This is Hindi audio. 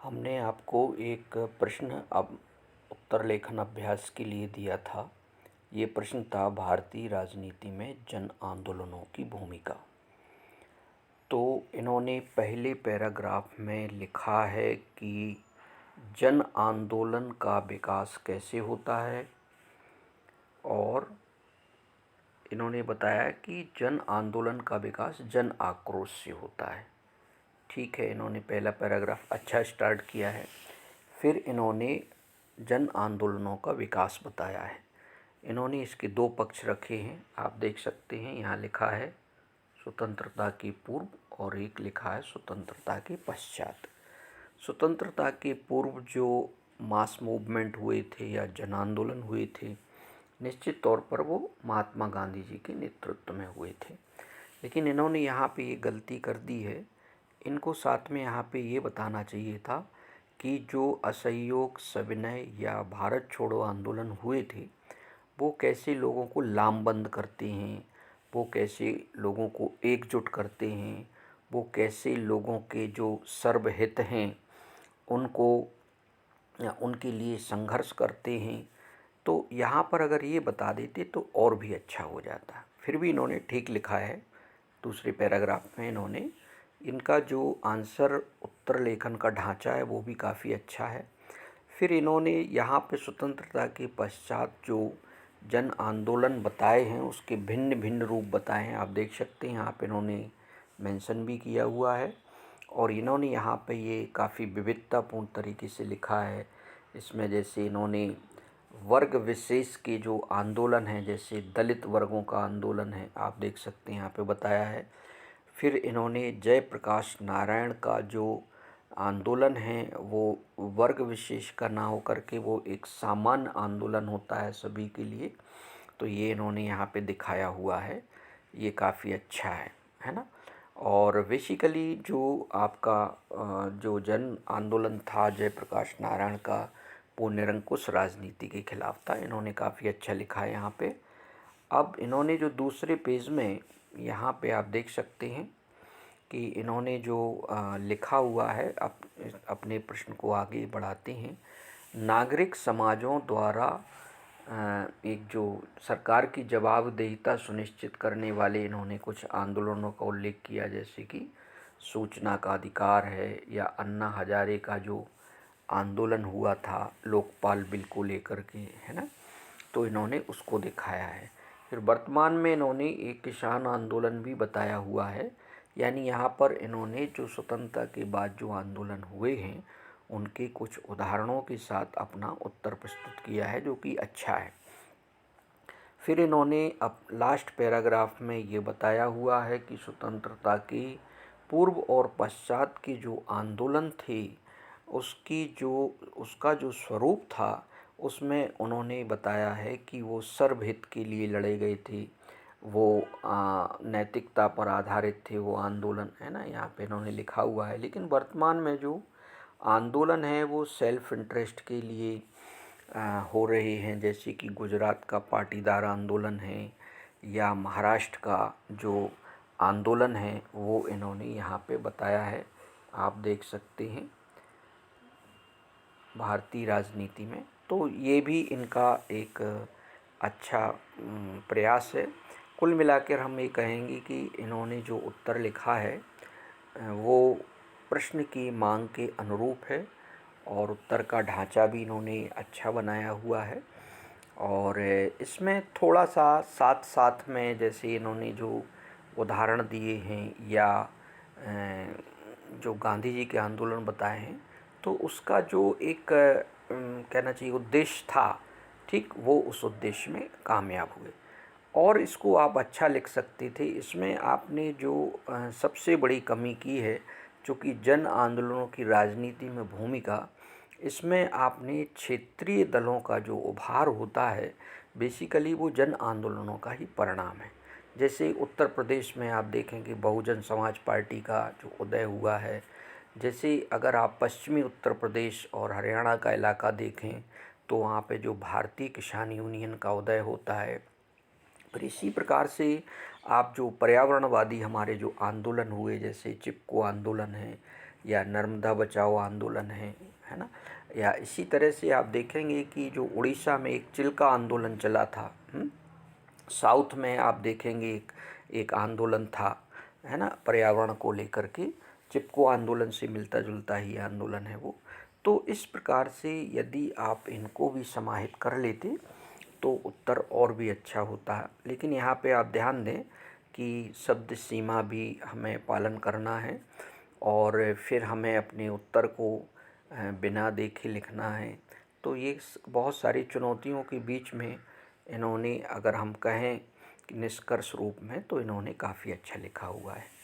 हमने आपको एक प्रश्न अब उत्तर लेखन अभ्यास के लिए दिया था। ये प्रश्न था भारतीय राजनीति में जन आंदोलनों की भूमिका। तो इन्होंने पहले पैराग्राफ में लिखा है कि जन आंदोलन का विकास कैसे होता है, और इन्होंने बताया कि जन आंदोलन का विकास जन आक्रोश से होता है। ठीक है, इन्होंने पहला पैराग्राफ अच्छा स्टार्ट किया है। फिर इन्होंने जन आंदोलनों का विकास बताया है। इन्होंने इसके दो पक्ष रखे हैं, आप देख सकते हैं। यहाँ लिखा है स्वतंत्रता के पूर्व और एक लिखा है स्वतंत्रता के पश्चात। स्वतंत्रता के पूर्व जो मास मूवमेंट हुए थे या जन आंदोलन हुए थे, निश्चित तौर पर वो महात्मा गांधी जी के नेतृत्व में हुए थे। लेकिन इन्होंने यहाँ पे ये गलती कर दी है। इनको साथ में यहाँ पे ये बताना चाहिए था कि जो असहयोग, सविनय या भारत छोड़ो आंदोलन हुए थे, वो कैसे लोगों को लामबंद करते हैं, वो कैसे लोगों को एकजुट करते हैं, वो कैसे लोगों के जो सर्वहित हैं उनको या उनके लिए संघर्ष करते हैं। तो यहाँ पर अगर ये बता देते तो और भी अच्छा हो जाता। फिर भी इन्होंने ठीक लिखा है। दूसरे पैराग्राफ में इन्होंने इनका जो आंसर उत्तर लेखन का ढांचा है वो भी काफ़ी अच्छा है। फिर इन्होंने यहाँ पे स्वतंत्रता के पश्चात जो जन आंदोलन बताए हैं उसके भिन्न भिन्न रूप बताए हैं, आप देख सकते हैं। यहाँ पे इन्होंने मेंशन भी किया हुआ है और इन्होंने यहाँ पे ये काफ़ी विविधतापूर्ण तरीके से लिखा है। इसमें जैसे इन्होंने वर्ग विशेष के जो आंदोलन हैं, जैसे दलित वर्गों का आंदोलन है, आप देख सकते हैं यहाँ पे बताया है। फिर इन्होंने जयप्रकाश नारायण का जो आंदोलन है वो वर्ग विशेष का ना होकर के वो एक सामान्य आंदोलन होता है सभी के लिए, तो ये इन्होंने यहाँ पे दिखाया हुआ है। ये काफ़ी अच्छा है ना। और बेसिकली जो आपका जो जन आंदोलन था जयप्रकाश नारायण का, वो निरंकुश राजनीति के खिलाफ था। इन्होंने काफ़ी अच्छा लिखा है यहाँ पे। अब इन्होंने जो दूसरे पेज में यहाँ पे आप देख सकते हैं कि इन्होंने जो लिखा हुआ है, अपने प्रश्न को आगे बढ़ाते हैं। नागरिक समाजों द्वारा एक जो सरकार की जवाबदेहिता सुनिश्चित करने वाले इन्होंने कुछ आंदोलनों का उल्लेख किया, जैसे कि सूचना का अधिकार है या अन्ना हजारे का जो आंदोलन हुआ था लोकपाल बिल को लेकर के, है ना, तो इन्होंने उसको दिखाया है। फिर वर्तमान में इन्होंने एक किसान आंदोलन भी बताया हुआ है। यानी यहाँ पर इन्होंने जो स्वतंत्रता के बाद जो आंदोलन हुए हैं उनके कुछ उदाहरणों के साथ अपना उत्तर प्रस्तुत किया है, जो कि अच्छा है। फिर इन्होंने अब लास्ट पैराग्राफ में ये बताया हुआ है कि स्वतंत्रता के पूर्व और पश्चात के जो आंदोलन थे उसका जो स्वरूप था उसमें उन्होंने बताया है कि वो सर्वहित के लिए लड़े गए थे, वो नैतिकता पर आधारित थे वो आंदोलन, है ना, यहाँ पे इन्होंने लिखा हुआ है। लेकिन वर्तमान में जो आंदोलन है वो सेल्फ इंटरेस्ट के लिए हो रहे हैं, जैसे कि गुजरात का पाटीदार आंदोलन है या महाराष्ट्र का जो आंदोलन है वो इन्होंने यहाँ पे बताया है, आप देख सकते हैं भारतीय राजनीति में। तो ये भी इनका एक अच्छा प्रयास है। कुल मिलाकर हम ये कहेंगे कि इन्होंने जो उत्तर लिखा है वो प्रश्न की मांग के अनुरूप है और उत्तर का ढांचा भी इन्होंने अच्छा बनाया हुआ है। और इसमें थोड़ा सा साथ साथ में जैसे इन्होंने जो उदाहरण दिए हैं या जो गांधी जी के आंदोलन बताए हैं, तो उसका जो एक कहना चाहिए उद्देश्य था, ठीक वो उस उद्देश्य में कामयाब हुए। और इसको आप अच्छा लिख सकते थे। इसमें आपने जो सबसे बड़ी कमी की है, जो कि जन आंदोलनों की राजनीति में भूमिका, इसमें आपने क्षेत्रीय दलों का जो उभार होता है बेसिकली वो जन आंदोलनों का ही परिणाम है। जैसे उत्तर प्रदेश में आप देखेंगे बहुजन समाज पार्टी का जो उदय हुआ है, जैसे अगर आप पश्चिमी उत्तर प्रदेश और हरियाणा का इलाका देखें तो वहाँ पे जो भारतीय किसान यूनियन का उदय होता है। और इसी प्रकार से आप जो पर्यावरणवादी हमारे जो आंदोलन हुए, जैसे चिपको आंदोलन है या नर्मदा बचाओ आंदोलन है ना। या इसी तरह से आप देखेंगे कि जो उड़ीसा में एक चिल्का आंदोलन चला था, साउथ में आप देखेंगे एक आंदोलन था, है ना, पर्यावरण को लेकर के, चिपको आंदोलन से मिलता जुलता ही आंदोलन है वो। तो इस प्रकार से यदि आप इनको भी समाहित कर लेते तो उत्तर और भी अच्छा होता है। लेकिन यहाँ पे आप ध्यान दें कि शब्द सीमा भी हमें पालन करना है और फिर हमें अपने उत्तर को बिना देखे लिखना है। तो ये बहुत सारी चुनौतियों के बीच में इन्होंने, अगर हम कहें कि निष्कर्ष रूप में, तो इन्होंने काफ़ी अच्छा लिखा हुआ है।